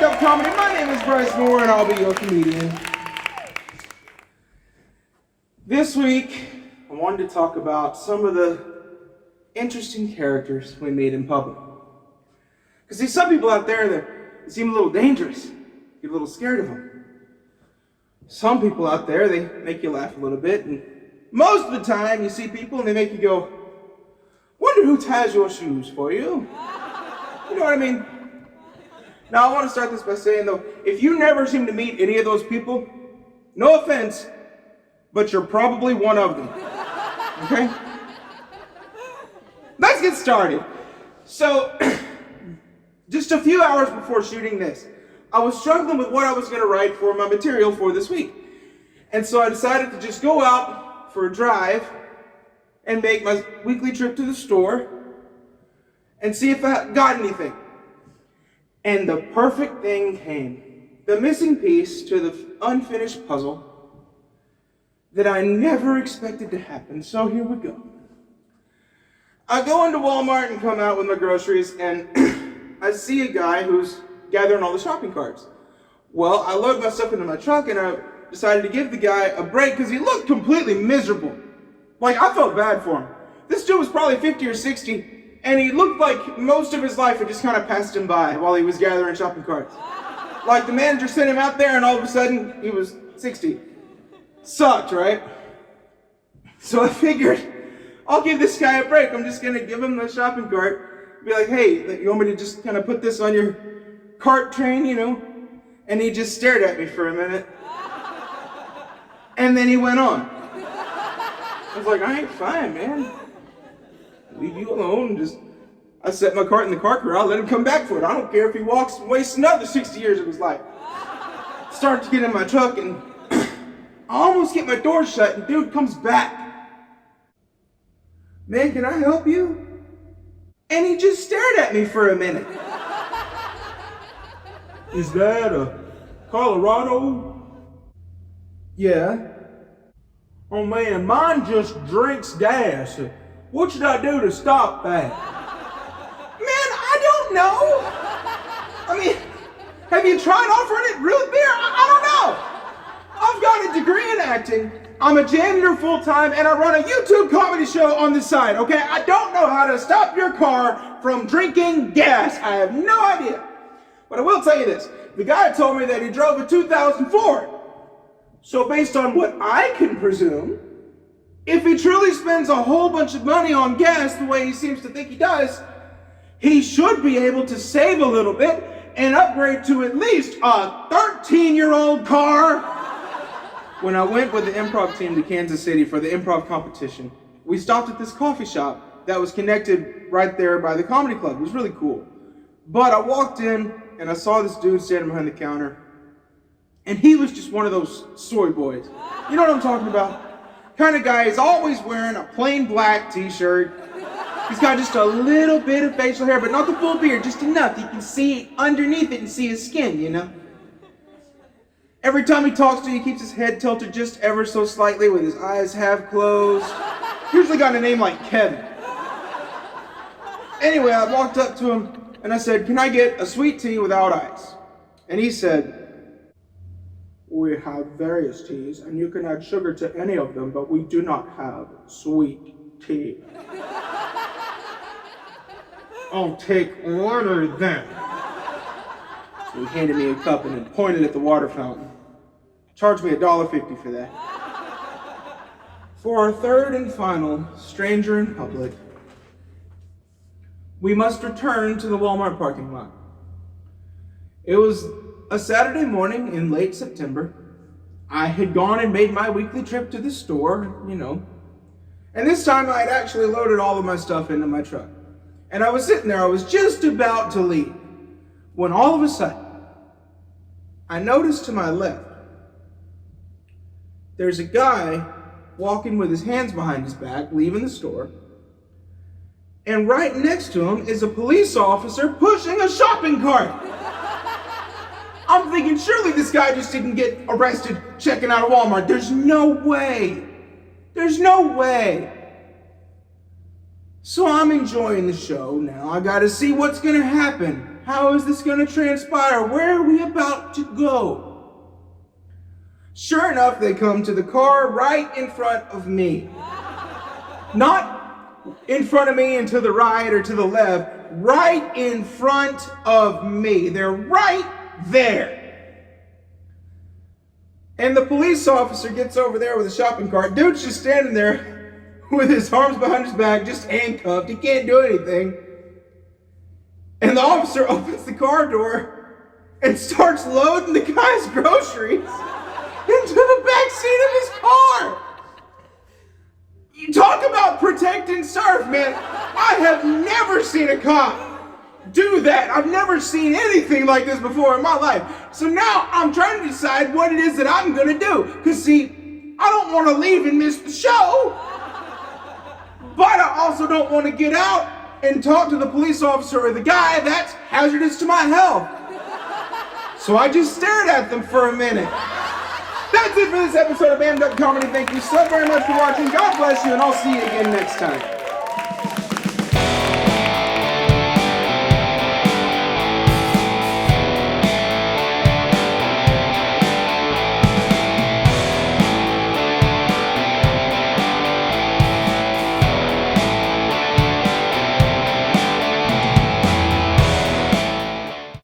stand-up comedy. My name is Bryce Moore, and I'll be your comedian. This week, I wanted to talk about some of the interesting characters we meet in public. Because see, some people out there that seem a little dangerous. You're a little scared of them. Some people out there, they make you laugh a little bit, and most of the time you see people and they make you go, wonder who ties your shoes for you? You know what I mean? Now, I want to start this by saying, though, if you never seem to meet any of those people, no offense, but you're probably one of them. Okay? Let's get started. So, just a few hours before shooting this, I was struggling with what I was going to write for my material for this week. And so I decided to just go out for a drive and make my weekly trip to the store and see if I got anything. And the perfect thing came. The missing piece to the unfinished puzzle that I never expected to happen. So here we go. I go into Walmart and come out with my groceries, and I see a guy who's gathering all the shopping carts. Well, I load my stuff into my truck, and I decided to give the guy a break because he looked completely miserable. Like, I felt bad for him. This dude was probably 50 or 60, and he looked like most of his life had just kind of passed him by while he was gathering shopping carts. Like the manager sent him out there and all of a sudden he was 60. Sucked, right? So I figured, I'll give this guy a break. I'm just gonna give him the shopping cart. Be like, hey, you want me to just kind of put this on your cart train, you know? And he just stared at me for a minute. And then he went on. I was like, all right, fine, man. Leave you alone. I set my cart in the cart corral, let him come back for it. I don't care if he walks and wastes another 60 years of his life. Start to get in my truck, and I almost get my door shut, and dude comes back. Man, can I help you? And he just stared at me for a minute. Is that a Colorado? Yeah. Oh man, mine just drinks gas. What should I do to stop that? Man, I don't know. I mean, have you tried offering it root beer? I don't know. I've got a degree in acting. I'm a janitor full-time, and I run a YouTube comedy show on the side, okay? I don't know how to stop your car from drinking gas. I have no idea. But I will tell you this. The guy told me that he drove a 2004. So based on what I can presume, if he truly spends a whole bunch of money on gas the way he seems to think he does, he should be able to save a little bit and upgrade to at least a 13-year-old car. When I went with the improv team to Kansas City for the improv competition, we stopped at this coffee shop that was connected right there by the comedy club. It was really cool. But I walked in and I saw this dude standing behind the counter, and he was just one of those soy boys. You know what I'm talking about? Kind of guy is always wearing a plain black t-shirt. He's got just a little bit of facial hair, but not the full beard, just enough. You can see underneath it and see his skin, you know? Every time he talks to you, he keeps his head tilted just ever so slightly with his eyes half closed. Usually got a name like Kevin. Anyway, I walked up to him and I said, can I get a sweet tea without ice? And he said, we have various teas, and you can add sugar to any of them, but we do not have sweet tea. I'll take water then. So he handed me a cup and then pointed at the water fountain. Charged me $1.50 for that. For our third and final stranger in public, we must return to the Walmart parking lot. It was a Saturday morning in late September. I had gone and made my weekly trip to the store, you know. And this time I had actually loaded all of my stuff into my truck. And I was sitting there, I was just about to leave, when all of a sudden, I noticed to my left, there's a guy walking with his hands behind his back, leaving the store. And right next to him is a police officer pushing a shopping cart. I'm thinking, surely this guy just didn't get arrested checking out a Walmart. There's no way. There's no way. So I'm enjoying the show now. I gotta see what's gonna happen. How is this gonna transpire? Where are we about to go? Sure enough, they come to the car right in front of me. Not in front of me and to the right or to the left, right in front of me. They're right there. And the police officer gets over there with a shopping cart. Dude's just standing there with his arms behind his back, just handcuffed. He can't do anything. And the officer opens the car door and starts loading the guy's groceries into the back seat of his car. You talk about protect and serve, man. I have never seen a cop do that. I've never seen anything like this before in my life. So now I'm trying to decide what it is that I'm gonna do. Because see, I don't want to leave and miss the show. But I also don't want to get out and talk to the police officer or the guy. That's hazardous to my health. So I just stared at them for a minute. That's it for this episode of Bam Duck Comedy. Thank you so very much for watching. God bless you, and I'll see you again next time.